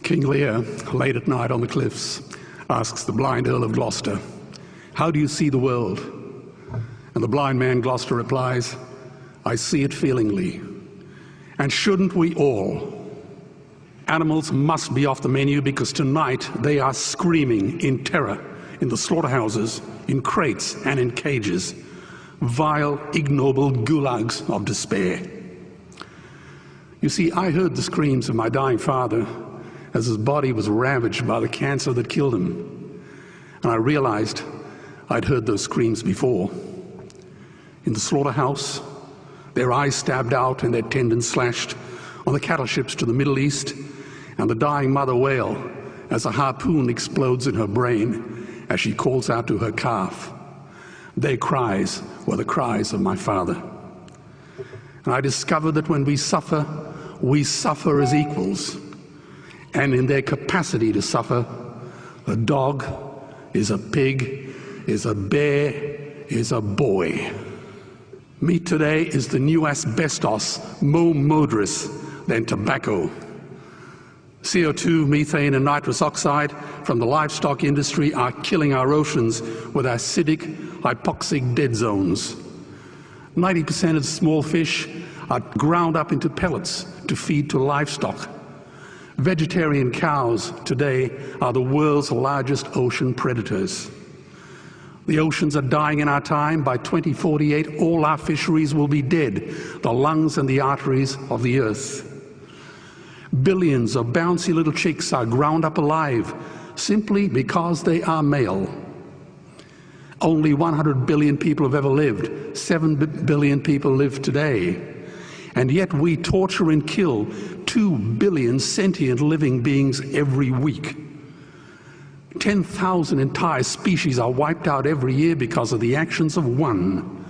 King Lear, late at night on the cliffs, asks the blind Earl of Gloucester, "How do you see the world?" And the blind man Gloucester replies, "I see it feelingly. And shouldn't we all? Animals must be off the menu because tonight they are screaming in terror in the slaughterhouses, in crates and in cages, vile, ignoble gulags of despair." You see, I heard the screams of my dying father as his body was ravaged by the cancer that killed him. And I realized I'd heard those screams before. In the slaughterhouse, their eyes stabbed out and their tendons slashed, on the cattle ships to the Middle East, and the dying mother wail as a harpoon explodes in her brain as she calls out to her calf. Their cries were the cries of my father. And I discovered that when we suffer as equals. And in their capacity to suffer, a dog is a pig, is a bear, is a boy. Meat today is the new asbestos, more murderous than tobacco. CO2, methane and nitrous oxide from the livestock industry are killing our oceans with acidic, hypoxic dead zones. 90% of small fish are ground up into pellets to feed to livestock. Vegetarian cows today are the world's largest ocean predators. The oceans are dying in our time. By 2048, all our fisheries will be dead, the lungs and the arteries of the earth. Billions of bouncy little chicks are ground up alive simply because they are male. Only 100 billion people have ever lived. 7 billion people live today. And yet we torture and kill 2 billion sentient living beings every week. 10,000 entire species are wiped out every year because of the actions of one.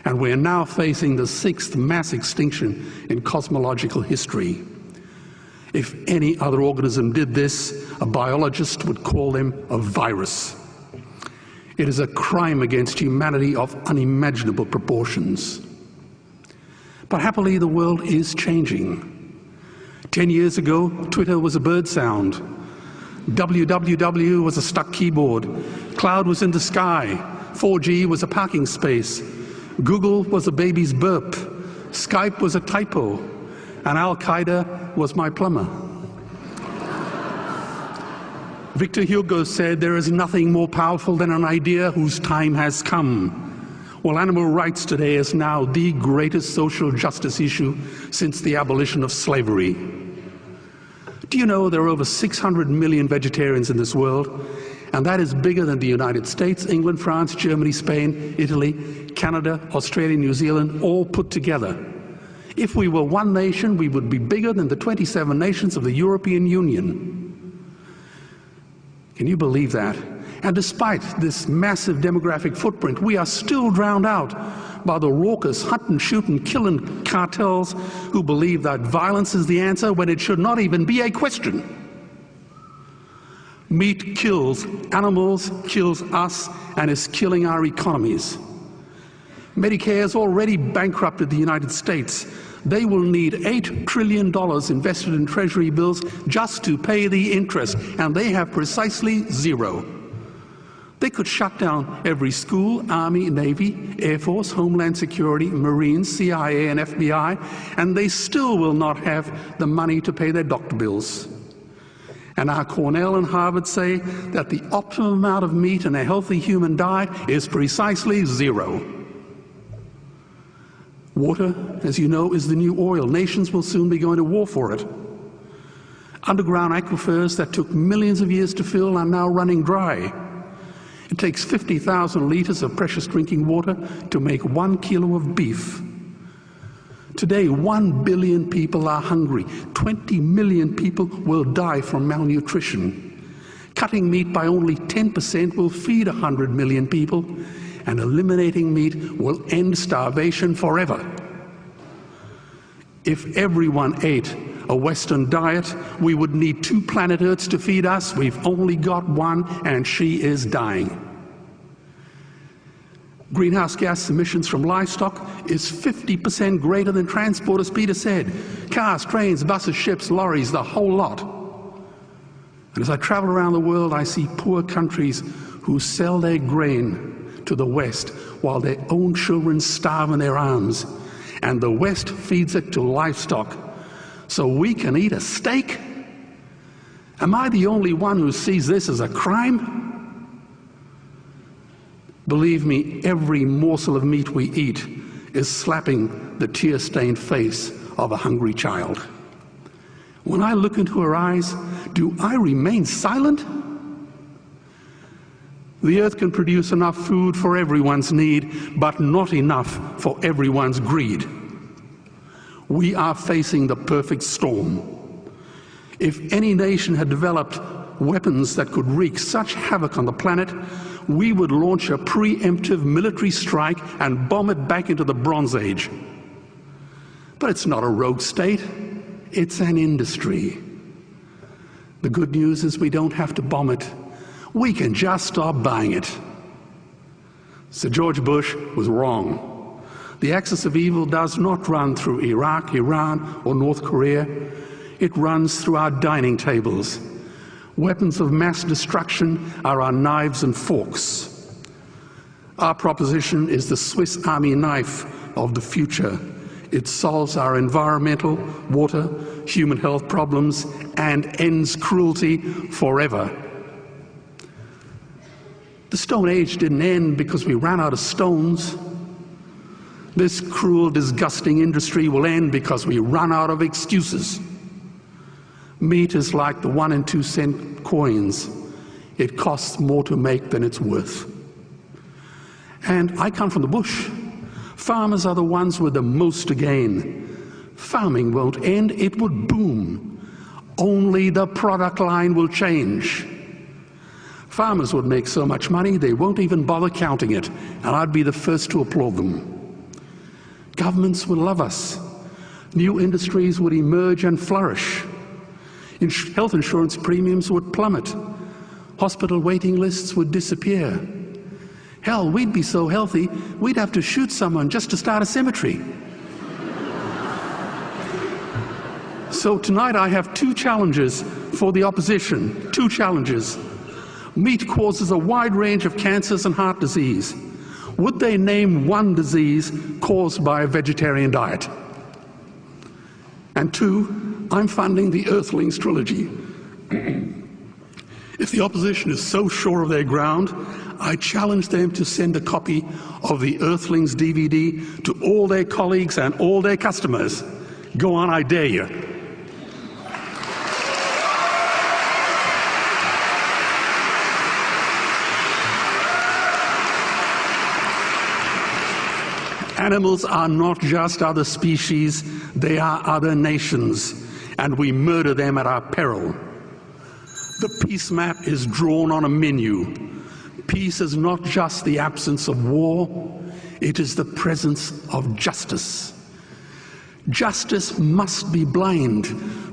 And we're now facing the 6th mass extinction in cosmological history. If any other organism did this, a biologist would call them a virus. It is a crime against humanity of unimaginable proportions. But happily, the world is changing. 10 years ago, Twitter was a bird sound. www was a stuck keyboard. Cloud was in the sky. 4G was a parking space. Google was a baby's burp. Skype was a typo. And Al-Qaeda was my plumber. Victor Hugo said, "There is nothing more powerful than an idea whose time has come." Well, animal rights today is now the greatest social justice issue since the abolition of slavery. Do you know there are over 600 million vegetarians in this world? And that is bigger than the United States, England, France, Germany, Spain, Italy, Canada, Australia, New Zealand, all put together. If we were one nation, we would be bigger than the 27 nations of the European Union. Can you believe that? And despite this massive demographic footprint, we are still drowned out by the raucous hunt and shoot and killing cartels who believe that violence is the answer when it should not even be a question. Meat kills animals, kills us, and is killing our economies. Medicare has already bankrupted the United States. They will need $8 trillion invested in treasury bills just to pay the interest, and they have precisely zero. They could shut down every school, Army, Navy, Air Force, Homeland Security, Marines, CIA, and FBI, and they still will not have the money to pay their doctor bills. And our Cornell and Harvard say that the optimum amount of meat in a healthy human diet is precisely zero. Water, as you know, is the new oil. Nations will soon be going to war for it. Underground aquifers that took millions of years to fill are now running dry. It takes 50,000 liters of precious drinking water to make 1 kilo of beef. Today, 1 billion people are hungry. 20 million people will die from malnutrition. Cutting meat by only 10% will feed 100 million people, and eliminating meat will end starvation forever. If everyone ate a Western diet, we would need 2 planet Earths to feed us. We've only got one, and she is dying. Greenhouse gas emissions from livestock is 50% greater than transport, as Peter said. Cars, trains, buses, ships, lorries, the whole lot. And as I travel around the world, I see poor countries who sell their grain to the West while their own children starve in their arms, and the West feeds it to livestock so we can eat a steak? Am I the only one who sees this as a crime? Believe me, every morsel of meat we eat is slapping the tear-stained face of a hungry child. When I look into her eyes, do I remain silent? The earth can produce enough food for everyone's need, but not enough for everyone's greed. We are facing the perfect storm. If any nation had developed weapons that could wreak such havoc on the planet, we would launch a preemptive military strike and bomb it back into the Bronze Age. But it's not a rogue state, it's an industry. The good news is we don't have to bomb it. We can just stop buying it. Sir George Bush was wrong. The axis of evil does not run through Iraq, Iran, or North Korea. It runs through our dining tables. Weapons of mass destruction are our knives and forks. Our proposition is the Swiss Army knife of the future. It solves our environmental, water, human health problems and ends cruelty forever. The Stone Age didn't end because we ran out of stones. This cruel, disgusting industry will end because we run out of excuses. Meat is like the 1 and 2 cent coins. It costs more to make than it's worth. And I come from the bush. Farmers are the ones with the most to gain. Farming won't end, it would boom. Only the product line will change. Farmers would make so much money they won't even bother counting it, and I'd be the first to applaud them. Governments would love us. New industries would emerge and flourish. Health insurance premiums would plummet. Hospital waiting lists would disappear. Hell, we'd be so healthy, we'd have to shoot someone just to start a cemetery. So tonight I have 2 challenges for the opposition. 2 challenges. Meat causes a wide range of cancers and heart disease. Would they name one disease caused by a vegetarian diet? And 2, I'm funding the Earthlings trilogy. If the opposition is so sure of their ground, I challenge them to send a copy of the Earthlings DVD to all their colleagues and all their customers. Go on, I dare you. Animals are not just other species, they are other nations, and we murder them at our peril. The peace map is drawn on a menu. Peace is not just the absence of war, it is the presence of justice. Justice must be blind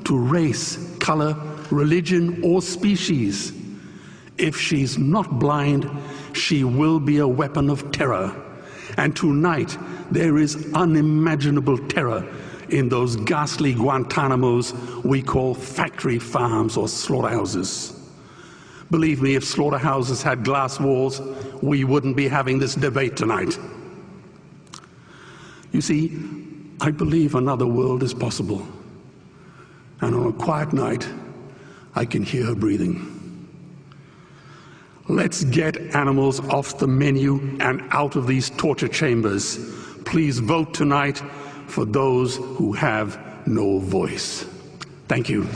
to race, color, religion, or species. If she's not blind, she will be a weapon of terror. And tonight, there is unimaginable terror in those ghastly Guantanamos we call factory farms or slaughterhouses. Believe me, if slaughterhouses had glass walls, we wouldn't be having this debate tonight. You see, I believe another world is possible. And on a quiet night, I can hear her breathing. Let's get animals off the menu and out of these torture chambers. Please vote tonight for those who have no voice. Thank you.